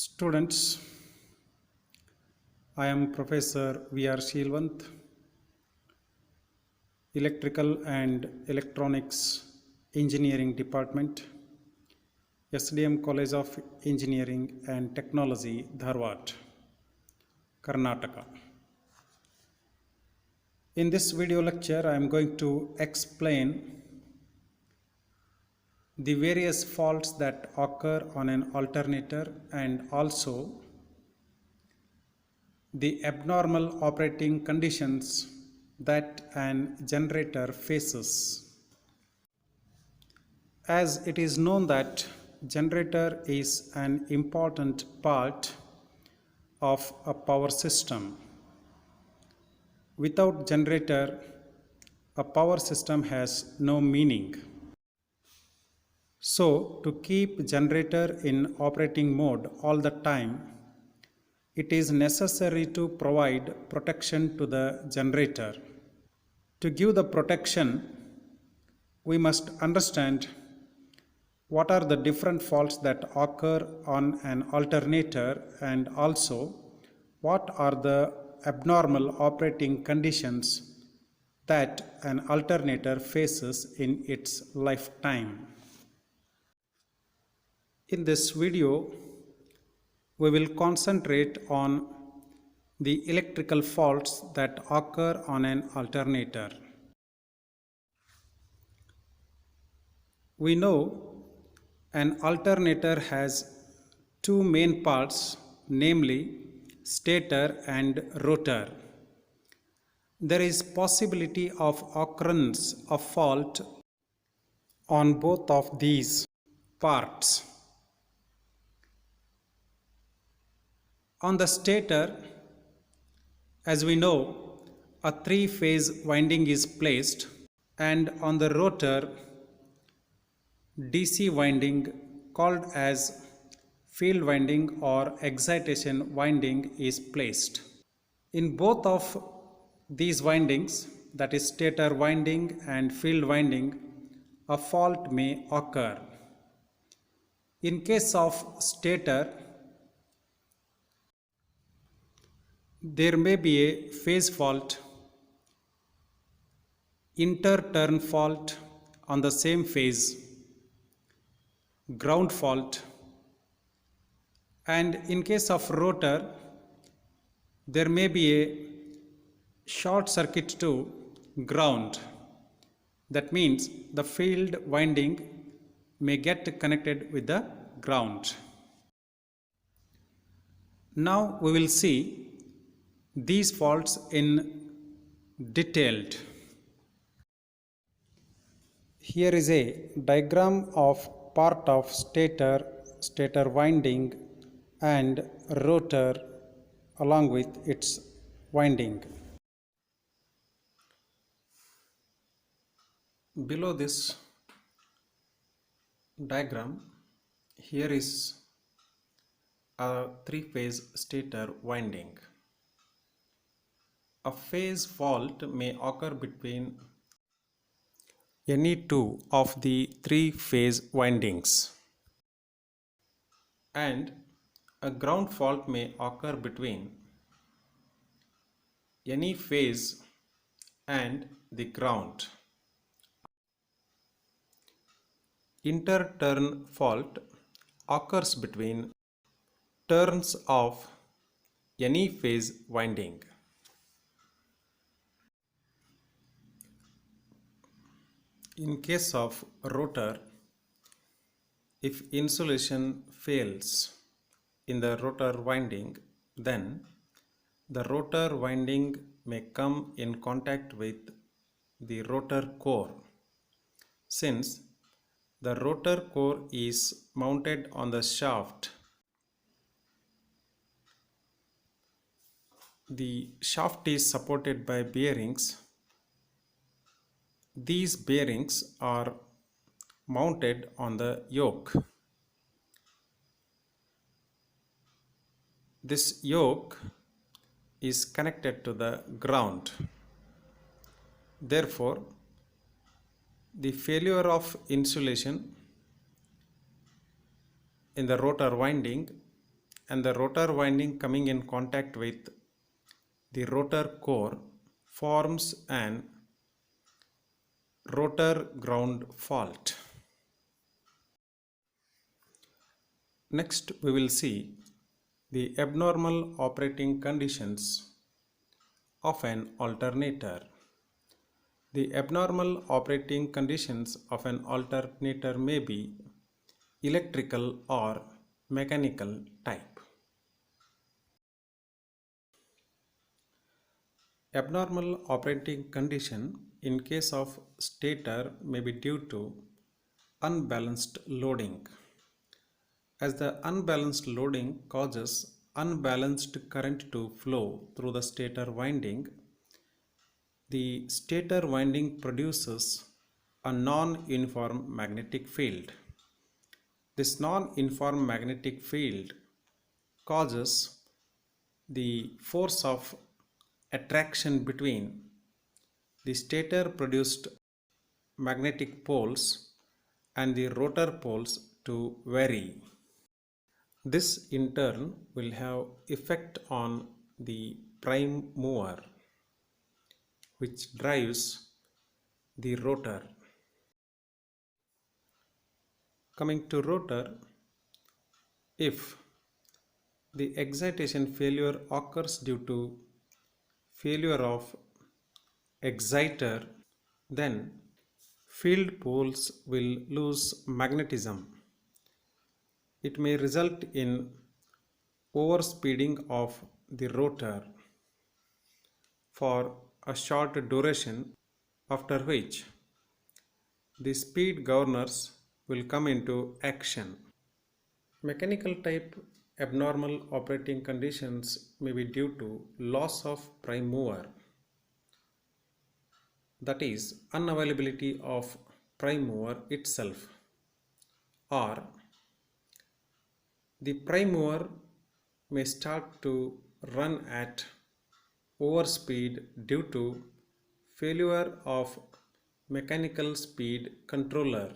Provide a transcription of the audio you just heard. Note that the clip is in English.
Students, I am Professor V.R. Shilwant, Electrical and Electronics Engineering Department, SDM College of Engineering and Technology, Dharwad, Karnataka. In this video lecture, I am going to explain the various faults that occur on an alternator and also the abnormal operating conditions that an generator faces. As it is known that generator is an important part of a power system. Without generator, a power system has no meaning. So, to keep generator in operating mode all the time, it is necessary to provide protection to the generator. To give the protection, we must understand what are the different faults that occur on an alternator and also what are the abnormal operating conditions that an alternator faces in its lifetime. In this video, we will concentrate on the electrical faults that occur on an alternator. We know an alternator has two main parts, namely stator and rotor. There is possibility of occurrence of fault on both of these parts. On the stator, as we know, a three-phase winding is placed, and on the rotor, DC winding called as field winding or excitation winding is placed. In both of these windings, that is stator winding and field winding, a fault may occur. In case of stator, there may be a phase fault, inter-turn fault on the same phase, ground fault, and in case of rotor, there may be a short circuit to ground. That means the field winding may get connected with the ground. Now we will see these faults in detailed. Here is a diagram of part of stator winding and rotor along with its winding. Below this diagram, here is a three-phase stator winding. A phase fault may occur between any two of the three-phase windings, and a ground fault may occur between any phase and the ground. Inter-turn fault occurs between turns of any phase winding. In case of rotor, if insulation fails in the rotor winding, then the rotor winding may come in contact with the rotor core. Since the rotor core is mounted on the shaft, the shaft is supported by bearings. These bearings are mounted on the yoke. This yoke is connected to the ground. Therefore, the failure of insulation in the rotor winding and the rotor winding coming in contact with the rotor core forms an rotor ground fault. Next, we will see the abnormal operating conditions of an alternator. The abnormal operating conditions of an alternator may be electrical or mechanical type. Abnormal operating condition in case of stator may be due to unbalanced loading. As the unbalanced loading causes unbalanced current to flow through the stator winding, the stator winding produces a non-uniform magnetic field. This non-uniform magnetic field causes the force of attraction between the stator produced magnetic poles and the rotor poles to vary. This in turn will have effect on the prime mover, which drives the rotor. Coming to rotor, if the excitation failure occurs due to failure of exciter, then field poles will lose magnetism. It may result in overspeeding of the rotor for a short duration, after which the speed governors will come into action. Mechanical type abnormal operating conditions may be due to loss of prime mover, that is unavailability of prime mover itself, or the prime mover may start to run at overspeed due to failure of mechanical speed controller.